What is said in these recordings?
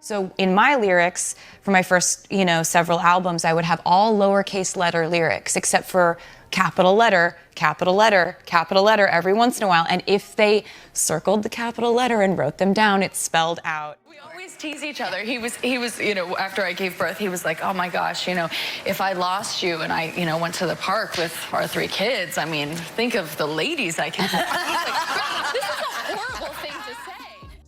So in my lyrics, for my first, several albums, I would have all lowercase letter lyrics, except for capital letter, capital letter, capital letter every once in a while. And if they circled the capital letter and wrote them down, it's spelled out. We always tease each other. He was, after I gave birth, he was like, oh my gosh, if I lost you and I, went to the park with our 3 kids, I mean, think of the ladies I can. This is a horrible thing to say.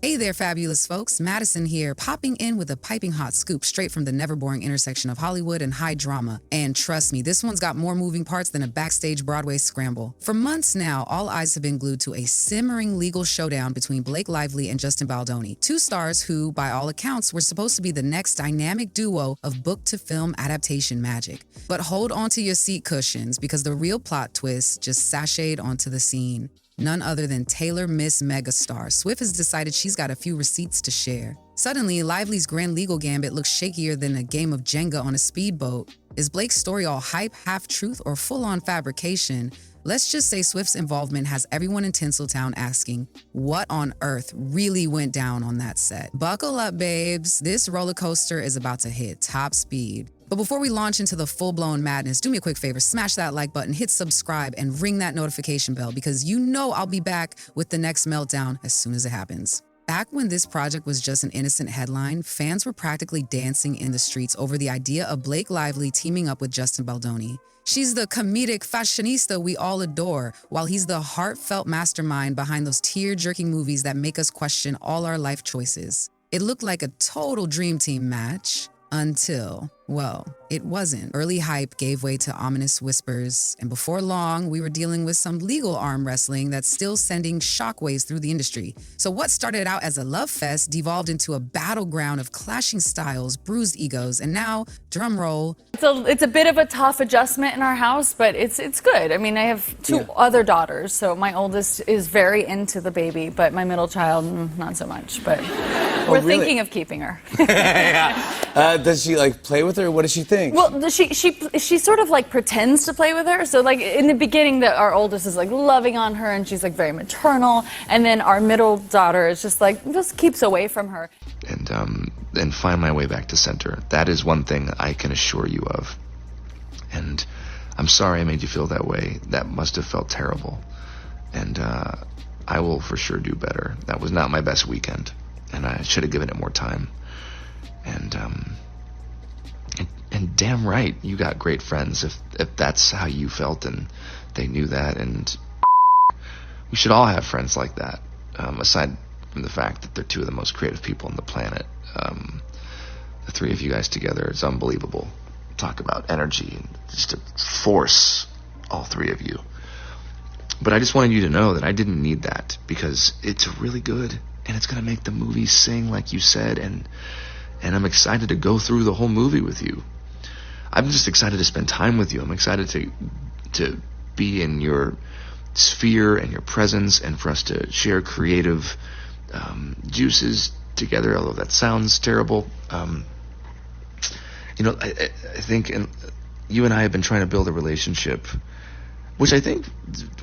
Hey there, fabulous folks. Madison here, popping in with a piping hot scoop straight from the never-boring intersection of Hollywood and high drama. And trust me, this one's got more moving parts than a backstage Broadway scramble. For months now, all eyes have been glued to a simmering legal showdown between Blake Lively and Justin Baldoni, 2 stars who, by all accounts, were supposed to be the next dynamic duo of book-to-film adaptation magic. But hold on to your seat cushions, because the real plot twist just sashayed onto the scene. None other than Taylor Miss Megastar. Swift has decided she's got a few receipts to share. Suddenly, Lively's grand legal gambit looks shakier than a game of Jenga on a speedboat. Is Blake's story all hype, half-truth, or full-on fabrication? Let's just say Swift's involvement has everyone in Tinseltown asking, what on earth really went down on that set? Buckle up, babes. This roller coaster is about to hit top speed. But before we launch into the full-blown madness, do me a quick favor, smash that like button, hit subscribe, and ring that notification bell, because I'll be back with the next meltdown as soon as it happens. Back when this project was just an innocent headline, fans were practically dancing in the streets over the idea of Blake Lively teaming up with Justin Baldoni. She's the comedic fashionista we all adore, while he's the heartfelt mastermind behind those tear-jerking movies that make us question all our life choices. It looked like a total dream team match. Until, well, it wasn't. Early hype gave way to ominous whispers, and before long, we were dealing with some legal arm wrestling that's still sending shockwaves through the industry. So what started out as a love fest devolved into a battleground of clashing styles, bruised egos, and now, drum roll. It's a bit of a tough adjustment in our house, but it's good. I mean, I have 2 other daughters, so my oldest is very into the baby, but my middle child, not so much. But we're thinking of keeping her. Yeah. Does she play with her? What does she think? Well, she sort of pretends to play with her. So in the beginning, our oldest is loving on her, and she's very maternal, and then our middle daughter is just keeps away from her. And find my way back to center. That is one thing I can assure you of. And I'm sorry I made you feel that way. That must have felt terrible. And I will for sure do better. That was not my best weekend, and I should have given it more time. And damn right, you got great friends if that's how you felt and they knew that. And we should all have friends like that, aside from the fact that they're 2 of the most creative people on the planet. The 3 of you guys together is unbelievable. Talk about energy and just a force, all 3 of you. But I just wanted you to know that I didn't need that, because it's really good and it's going to make the movie sing like you said, and I'm excited to go through the whole movie with you. I'm just excited to spend time with you. I'm excited to be in your sphere and your presence, and for us to share creative juices together, although that sounds terrible. I think you and I have been trying to build a relationship, which I think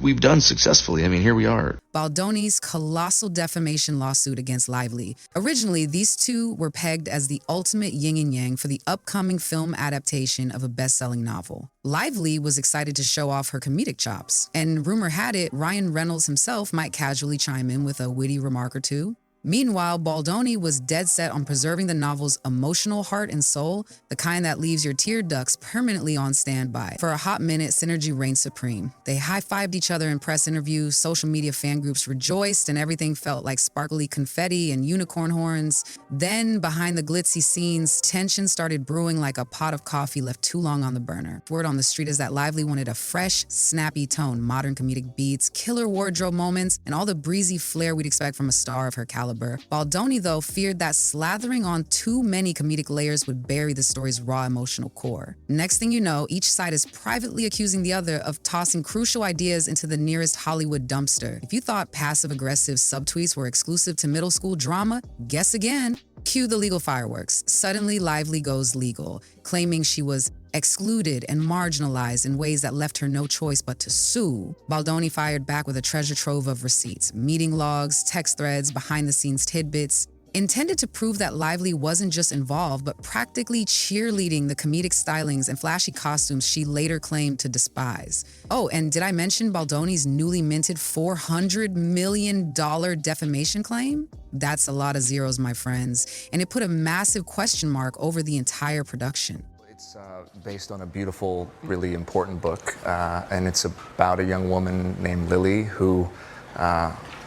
we've done successfully. I mean, here we are. Baldoni's colossal defamation lawsuit against Lively. Originally, these 2 were pegged as the ultimate yin-and-yang for the upcoming film adaptation of a best-selling novel. Lively was excited to show off her comedic chops, and rumor had it Ryan Reynolds himself might casually chime in with a witty remark or 2. Meanwhile, Baldoni was dead set on preserving the novel's emotional heart and soul, the kind that leaves your tear ducts permanently on standby. For a hot minute, synergy reigned supreme. They high-fived each other in press interviews, social media fan groups rejoiced, and everything felt like sparkly confetti and unicorn horns. Then, behind the glitzy scenes, tension started brewing like a pot of coffee left too long on the burner. Word on the street is that Lively wanted a fresh, snappy tone, modern comedic beats, killer wardrobe moments, and all the breezy flair we'd expect from a star of her caliber. Baldoni, though, feared that slathering on too many comedic layers would bury the story's raw emotional core. Next thing you know, each side is privately accusing the other of tossing crucial ideas into the nearest Hollywood dumpster. If you thought passive-aggressive subtweets were exclusive to middle school drama, guess again. Cue the legal fireworks. Suddenly, Lively goes legal, claiming she was excluded and marginalized in ways that left her no choice but to sue. Baldoni fired back with a treasure trove of receipts, meeting logs, text threads, behind-the-scenes tidbits. intended to prove that Lively wasn't just involved, but practically cheerleading the comedic stylings and flashy costumes she later claimed to despise. Oh, and did I mention Baldoni's newly minted $400 million defamation claim? That's a lot of zeros, my friends, and it put a massive question mark over the entire production. It's based on a beautiful, really important book, and it's about a young woman named Lily who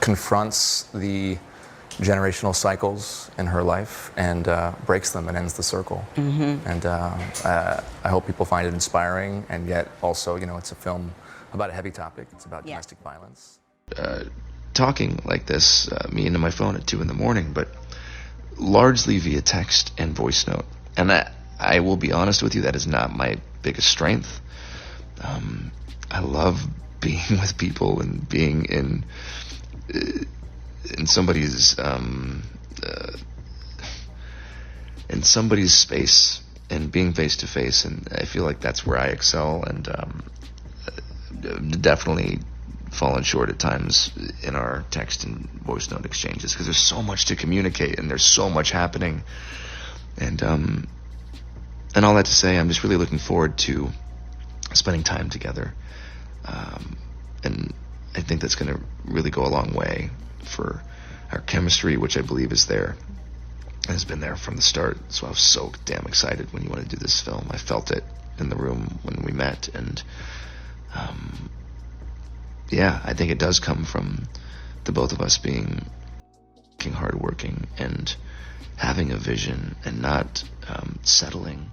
confronts the generational cycles in her life and breaks them and ends the circle. And I hope people find it inspiring, and yet also, you know, it's a film about a heavy topic. It's about domestic violence. Talking like this, me into my phone at 2 a.m, but largely via text and voice note. And I will be honest with you, that is not my biggest strength. I love being with people and being in somebody's space and being face to face, and I feel like that's where I excel, and definitely fallen short at times in our text and voice note exchanges, because there's so much to communicate and there's so much happening, and all that to say, I'm just really looking forward to spending time together, and I think that's going to really go a long way for our chemistry, which I believe is there and has been there from the start. So I was so damn excited when you wanted to do this film. I felt it in the room when we met, and yeah, I think it does come from the both of us being hardworking and having a vision and not settling.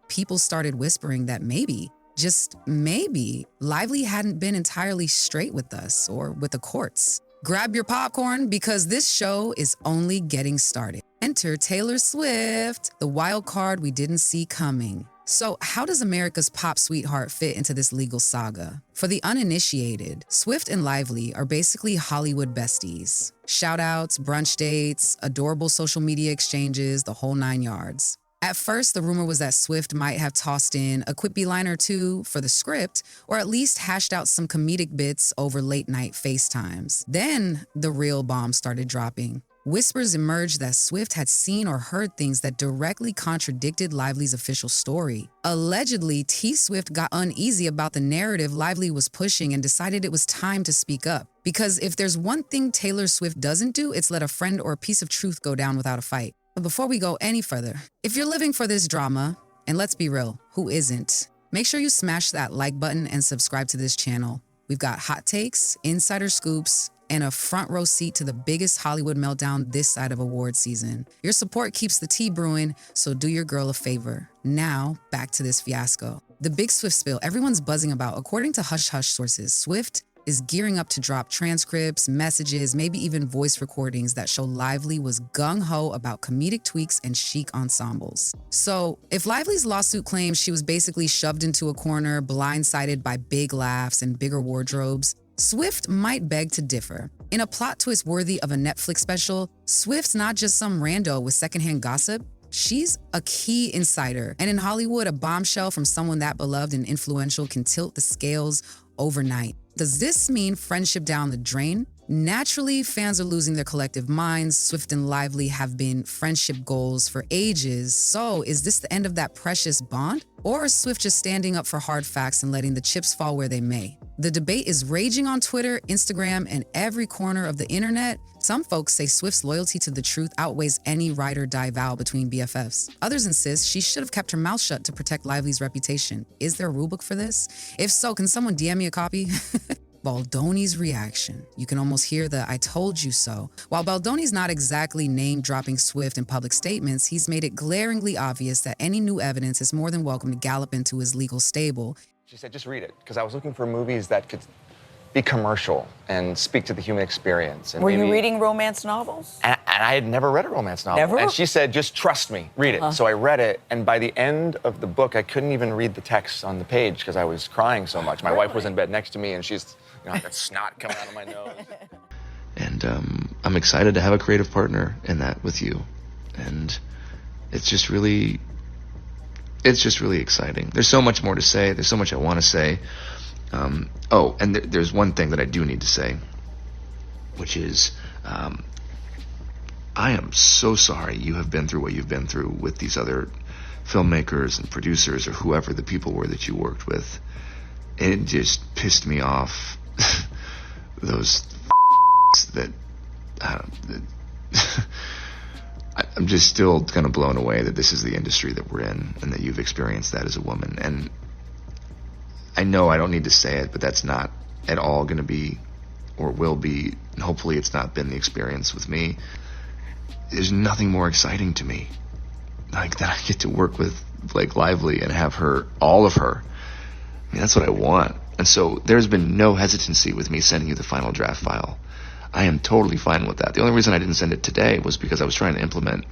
People started whispering that maybe, just maybe, Lively hadn't been entirely straight with us or with the courts. Grab your popcorn, because this show is only getting started. Enter Taylor Swift, the wild card we didn't see coming. So how does America's pop sweetheart fit into this legal saga? For the uninitiated, Swift and Lively are basically Hollywood besties. Shout-outs, brunch dates, adorable social media exchanges, the whole 9 yards. At first, the rumor was that Swift might have tossed in a quippy line or two for the script, or at least hashed out some comedic bits over late-night FaceTimes. Then, the real bomb started dropping. Whispers emerged that Swift had seen or heard things that directly contradicted Lively's official story. Allegedly, T-Swift got uneasy about the narrative Lively was pushing and decided it was time to speak up. Because if there's one thing Taylor Swift doesn't do, it's let a friend or a piece of truth go down without a fight. But before we go any further, if you're living for this drama, and let's be real, who isn't? Make sure you smash that like button and subscribe to this channel. We've got hot takes, insider scoops, and a front row seat to the biggest Hollywood meltdown this side of award season. Your support keeps the tea brewing, so do your girl a favor. Now, back to this fiasco. The big Swift spill everyone's buzzing about. According to hush-hush sources, Swift is gearing up to drop transcripts, messages, maybe even voice recordings that show Lively was gung-ho about comedic tweaks and chic ensembles. So, if Lively's lawsuit claims she was basically shoved into a corner, blindsided by big laughs and bigger wardrobes, Swift might beg to differ. In a plot twist worthy of a Netflix special, Swift's not just some rando with secondhand gossip. She's a key insider, and in Hollywood, a bombshell from someone that beloved and influential can tilt the scales overnight. Does this mean friendship down the drain? Naturally, fans are losing their collective minds. Swift and Lively have been friendship goals for ages. So is this the end of that precious bond? Or is Swift just standing up for hard facts and letting the chips fall where they may? The debate is raging on Twitter, Instagram, and every corner of the internet. Some folks say Swift's loyalty to the truth outweighs any ride or die vow between BFFs. Others insist she should have kept her mouth shut to protect Lively's reputation. Is there a rulebook for this? If so, can someone DM me a copy? Baldoni's reaction. You can almost hear the "I told you so." While Baldoni's not exactly name-dropping Swift in public statements, he's made it glaringly obvious that any new evidence is more than welcome to gallop into his legal stable. She said, just read it, because I was looking for movies that could be commercial and speak to the human experience. And Were you reading romance novels? And I had never read a romance novel. Never? And she said, just trust me, read it. So I read it, and by the end of the book, I couldn't even read the text on the page because I was crying so much. My wife was in bed next to me, and she's, you know, got snot coming out of my nose. And I'm excited to have a creative partner in that with you. And it's just really exciting. There's so much more to say. There's so much I want to say. There's one thing that I do need to say, which is I am so sorry you have been through what you've been through with these other filmmakers and producers or whoever the people were that you worked with. It just pissed me off. Those that I'm just still kind of blown away that this is the industry that we're in and that you've experienced that as a woman. And I know I don't need to say it, but that's not at all going to be or will be, and hopefully it's not been the experience with me. There's nothing more exciting to me like that I get to work with Blake Lively and have her, all of her. I mean, that's what I want. And so there's been no hesitancy with me sending you the final draft file. I am totally fine with that. The only reason I didn't send it today was because I was trying to implement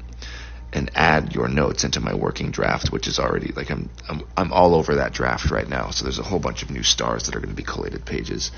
and add your notes into my working draft, which is already like I'm all over that draft right now. So there's a whole bunch of new stars that are going to be collated pages.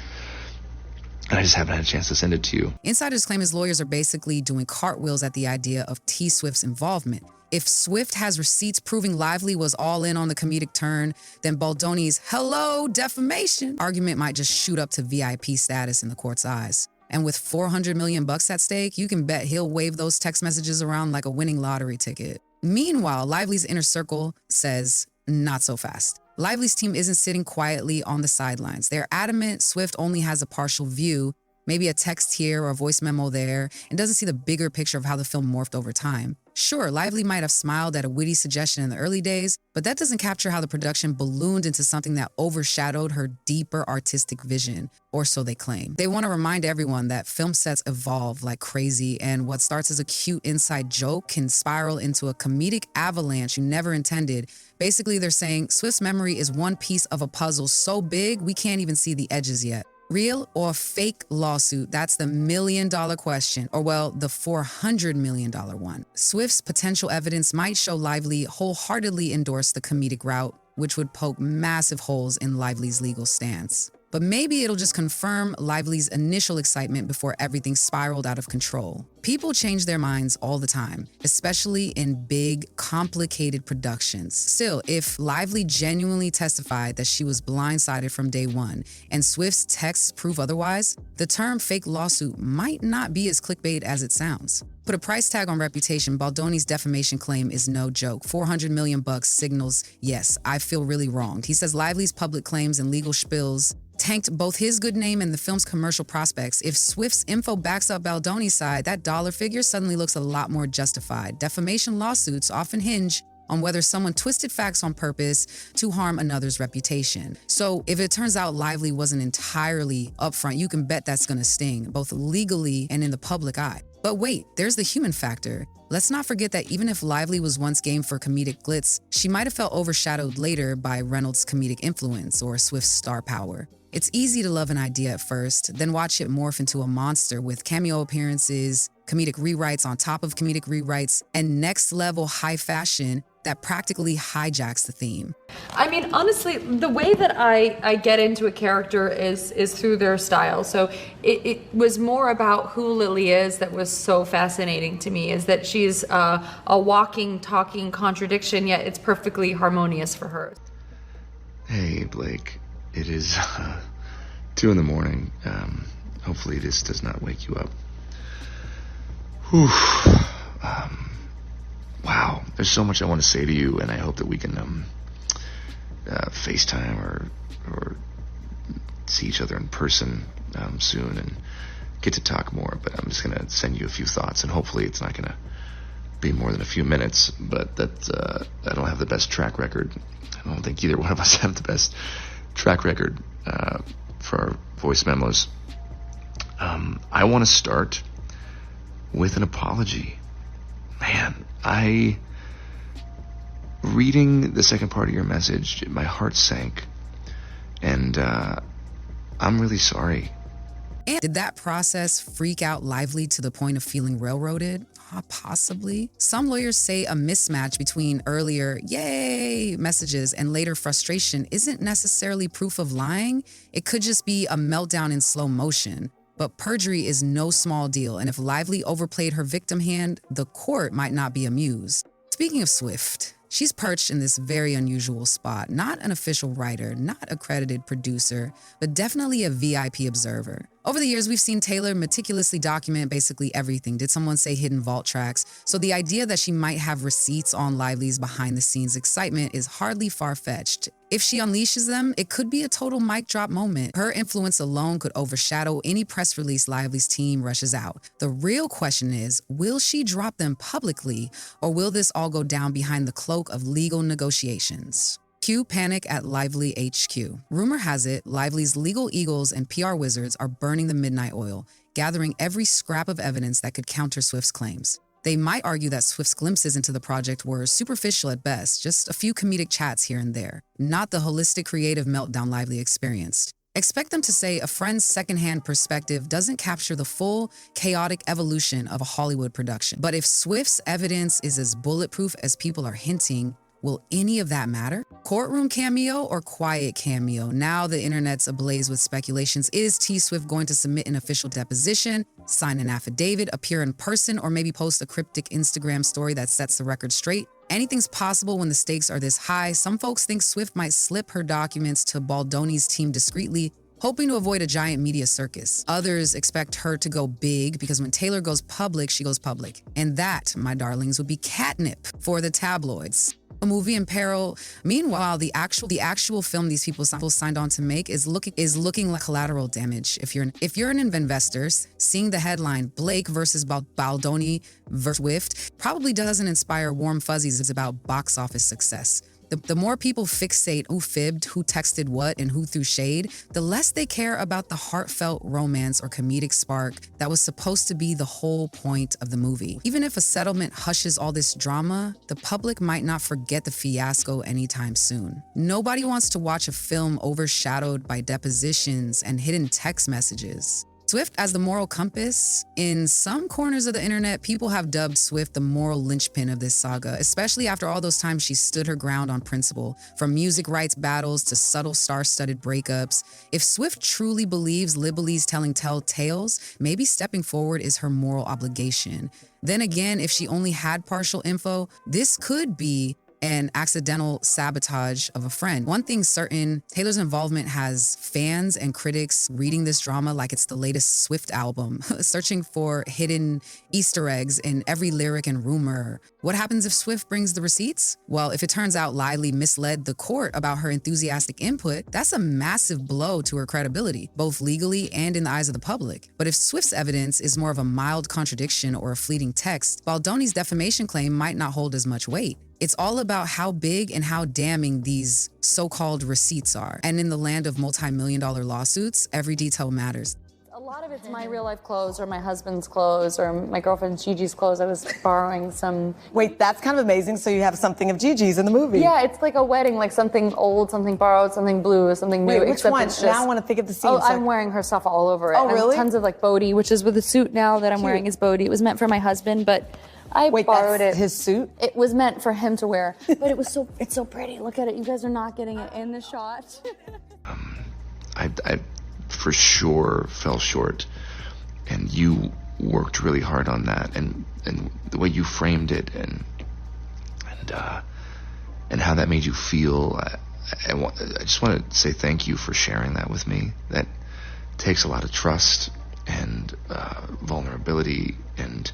And I just haven't had a chance to send it to you. Insiders claim his lawyers are basically doing cartwheels at the idea of T. Swift's involvement. If Swift has receipts proving Lively was all in on the comedic turn, then Baldoni's hello defamation argument might just shoot up to VIP status in the court's eyes. And with $400 million at stake, you can bet he'll wave those text messages around like a winning lottery ticket. Meanwhile, Lively's inner circle says, not so fast. Lively's team isn't sitting quietly on the sidelines. They're adamant Swift only has a partial view, maybe a text here or a voice memo there, and doesn't see the bigger picture of how the film morphed over time. Sure, Lively might have smiled at a witty suggestion in the early days, but that doesn't capture how the production ballooned into something that overshadowed her deeper artistic vision, or so they claim. They want to remind everyone that film sets evolve like crazy, and what starts as a cute inside joke can spiral into a comedic avalanche you never intended. Basically, they're saying Swift's memory is one piece of a puzzle so big we can't even see the edges yet. Real or fake lawsuit? That's the $1 million question, or well, the $400 million one. Swift's potential evidence might show Lively wholeheartedly endorse the comedic route, which would poke massive holes in Lively's legal stance. But maybe it'll just confirm Lively's initial excitement before everything spiraled out of control. People change their minds all the time, especially in big, complicated productions. Still, if Lively genuinely testified that she was blindsided from day one, and Swift's texts prove otherwise, the term fake lawsuit might not be as clickbait as it sounds. Put a price tag on reputation, Baldoni's defamation claim is no joke. $400 million signals, yes, I feel really wronged. He says Lively's public claims and legal spills tanked both his good name and the film's commercial prospects. If Swift's info backs up Baldoni's side, that dollar figure suddenly looks a lot more justified. Defamation lawsuits often hinge on whether someone twisted facts on purpose to harm another's reputation. So if it turns out Lively wasn't entirely upfront, you can bet that's gonna sting, both legally and in the public eye. But wait, there's the human factor. Let's not forget that even if Lively was once game for comedic glitz, she might have felt overshadowed later by Reynolds' comedic influence or Swift's star power. It's easy to love an idea at first, then watch it morph into a monster with cameo appearances, comedic rewrites on top of comedic rewrites, and next-level high fashion that practically hijacks the theme. I mean, honestly, the way that I get into a character is through their style. So it was more about who Lily is that was so fascinating to me, is that she's a walking, talking contradiction, yet it's perfectly harmonious for her. Hey, Blake. It is 2 a.m. Hopefully this does not wake you up. Whew. Wow, there's so much I want to say to you, and I hope that we can FaceTime or see each other in person soon and get to talk more. But I'm just going to send you a few thoughts, and hopefully it's not going to be more than a few minutes. But that I don't have the best track record. I don't think either one of us have the best track record for our voice memos. I want to start with an apology. Man, reading the second part of your message, my heart sank, and I'm really sorry. And did that process freak out Lively to the point of feeling railroaded? Possibly. Some lawyers say a mismatch between earlier yay messages and later frustration isn't necessarily proof of lying. It could just be a meltdown in slow motion. But perjury is no small deal, and if Lively overplayed her victim hand, the court might not be amused. Speaking of Swift, she's perched in this very unusual spot. Not an official writer, not a credited producer, but definitely a VIP observer. Over the years, we've seen Taylor meticulously document basically everything. Did someone say hidden vault tracks? So the idea that she might have receipts on Lively's behind-the-scenes excitement is hardly far-fetched. If she unleashes them, it could be a total mic drop moment. Her influence alone could overshadow any press release Lively's team rushes out. The real question is, will she drop them publicly, or will this all go down behind the cloak of legal negotiations? Cue panic at Lively HQ. Rumor has it, Lively's legal eagles and PR wizards are burning the midnight oil, gathering every scrap of evidence that could counter Swift's claims. They might argue that Swift's glimpses into the project were superficial at best, just a few comedic chats here and there, not the holistic creative meltdown Lively experienced. Expect them to say a friend's secondhand perspective doesn't capture the full, chaotic evolution of a Hollywood production. But if Swift's evidence is as bulletproof as people are hinting, will any of that matter? Courtroom cameo or quiet cameo? Now the internet's ablaze with speculations. Is T Swift going to submit an official deposition, sign an affidavit, appear in person, or maybe post a cryptic Instagram story that sets the record straight? Anything's possible when the stakes are this high. Some folks think Swift might slip her documents to Baldoni's team discreetly, hoping to avoid a giant media circus. Others expect her to go big because when Taylor goes public, she goes public. And that, my darlings, would be catnip for the tabloids. A movie in peril. Meanwhile, the actual film these people signed on to make is looking like collateral damage. If you're an investor, seeing the headline Blake versus Baldoni versus Swift probably doesn't inspire warm fuzzies. It's about box office success. The more people fixate who fibbed, who texted what, and who threw shade, the less they care about the heartfelt romance or comedic spark that was supposed to be the whole point of the movie. Even if a settlement hushes all this drama, the public might not forget the fiasco anytime soon. Nobody wants to watch a film overshadowed by depositions and hidden text messages. Swift as the moral compass. In some corners of the internet, people have dubbed Swift the moral linchpin of this saga, especially after all those times she stood her ground on principle, from music rights battles to subtle star-studded breakups. If Swift truly believes Libely's telling tales, maybe stepping forward is her moral obligation. Then again, if she only had partial info, this could be an accidental sabotage of a friend. One thing's certain, Taylor's involvement has fans and critics reading this drama like it's the latest Swift album, searching for hidden Easter eggs in every lyric and rumor. What happens if Swift brings the receipts? Well, if it turns out Lively misled the court about her enthusiastic input, that's a massive blow to her credibility, both legally and in the eyes of the public. But if Swift's evidence is more of a mild contradiction or a fleeting text, Baldoni's defamation claim might not hold as much weight. It's all about how big and how damning these so-called receipts are. And in the land of multi-million-dollar lawsuits, every detail matters. A lot of it's my real life clothes or my husband's clothes or my girlfriend Gigi's clothes. I was borrowing some. Wait, that's kind of amazing. So you have something of Gigi's in the movie. Yeah, it's like a wedding, like something old, something borrowed, something blue, something new. Wait, which except one? it's just, Now I want to think of the scene. Oh, I'm wearing her stuff all over it. Oh, really? And tons of like Bodhi, which is with the suit now that I'm wearing is Bodhi. It was meant for my husband, but I borrowed it. His suit? It was meant for him to wear, but it's so pretty. Look at it. You guys are not getting it in the shot. I for sure fell short, and you worked really hard on that, and the way you framed it, and how that made you feel. I just want to say thank you for sharing that with me. That takes a lot of trust and vulnerability, and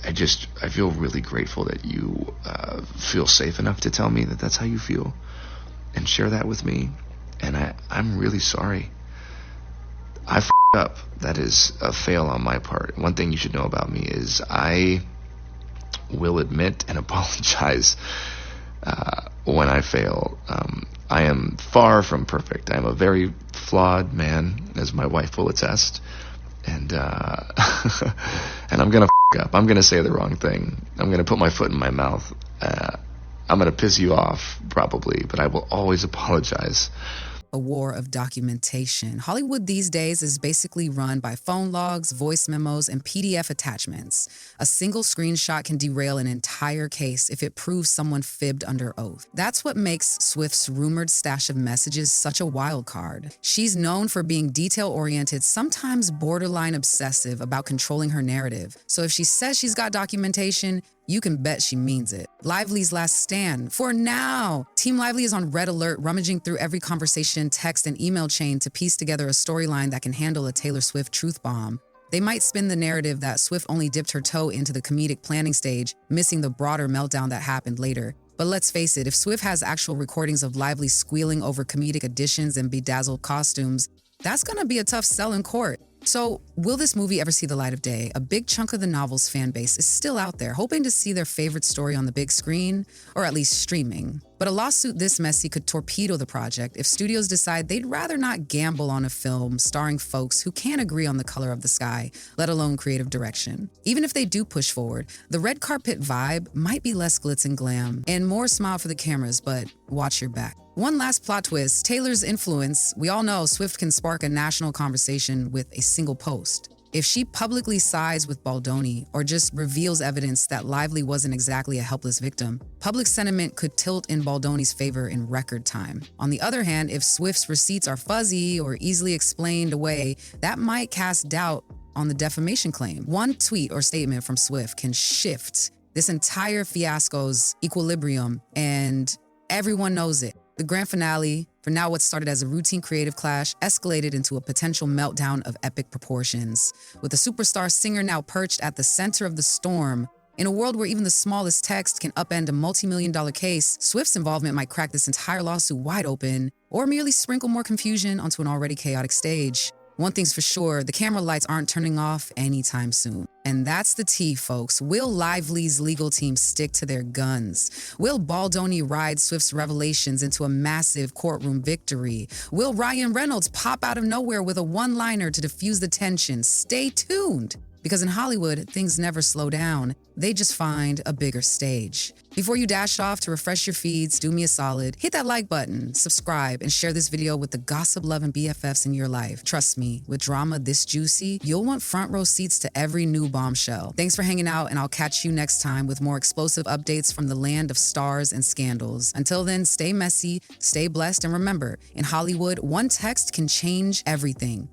I feel really grateful that you feel safe enough to tell me that that's how you feel and share that with me. And I'm really sorry. I f***ed up. That is a fail on my part. One thing you should know about me is I will admit and apologize when I fail. I am far from perfect. I am a very flawed man, as my wife will attest. And and I'm gonna f*** up. I'm gonna say the wrong thing. I'm gonna put my foot in my mouth. I'm gonna piss you off, probably, but I will always apologize. A war of documentation. Hollywood these days is basically run by phone logs, voice memos, and PDF attachments. A single screenshot can derail an entire case if it proves someone fibbed under oath. That's what makes Swift's rumored stash of messages such a wild card. She's known for being detail-oriented, sometimes borderline obsessive about controlling her narrative. So if she says she's got documentation, you can bet she means it. Lively's last stand. For now. Team Lively is on red alert, rummaging through every conversation, text, and email chain to piece together a storyline that can handle a Taylor Swift truth bomb. They might spin the narrative that Swift only dipped her toe into the comedic planning stage, missing the broader meltdown that happened later. But let's face it, if Swift has actual recordings of Lively squealing over comedic additions and bedazzled costumes, that's gonna be a tough sell in court. So, will this movie ever see the light of day? A big chunk of the novel's fan base is still out there, hoping to see their favorite story on the big screen, or at least streaming. But a lawsuit this messy could torpedo the project if studios decide they'd rather not gamble on a film starring folks who can't agree on the color of the sky, let alone creative direction. Even if they do push forward, the red carpet vibe might be less glitz and glam, and more smile for the cameras, but watch your back. One last plot twist, Taylor's influence. We all know Swift can spark a national conversation with a single post. If she publicly sides with Baldoni or just reveals evidence that Lively wasn't exactly a helpless victim, public sentiment could tilt in Baldoni's favor in record time. On the other hand, if Swift's receipts are fuzzy or easily explained away, that might cast doubt on the defamation claim. One tweet or statement from Swift can shift this entire fiasco's equilibrium, and everyone knows it. The grand finale, for now what started as a routine creative clash, escalated into a potential meltdown of epic proportions. With the superstar singer now perched at the center of the storm, in a world where even the smallest text can upend a multi-million-dollar case, Swift's involvement might crack this entire lawsuit wide open, or merely sprinkle more confusion onto an already chaotic stage. One thing's for sure, the camera lights aren't turning off anytime soon. And that's the tea, folks. Will Lively's legal team stick to their guns? Will Baldoni ride Swift's revelations into a massive courtroom victory? Will Ryan Reynolds pop out of nowhere with a one-liner to diffuse the tension? Stay tuned, because in Hollywood, things never slow down. They just find a bigger stage. Before you dash off to refresh your feeds, do me a solid. Hit that like button, subscribe, and share this video with the gossip-loving BFFs in your life. Trust me, with drama this juicy, you'll want front row seats to every new bombshell. Thanks for hanging out, and I'll catch you next time with more explosive updates from the land of stars and scandals. Until then, stay messy, stay blessed, and remember, in Hollywood, one text can change everything.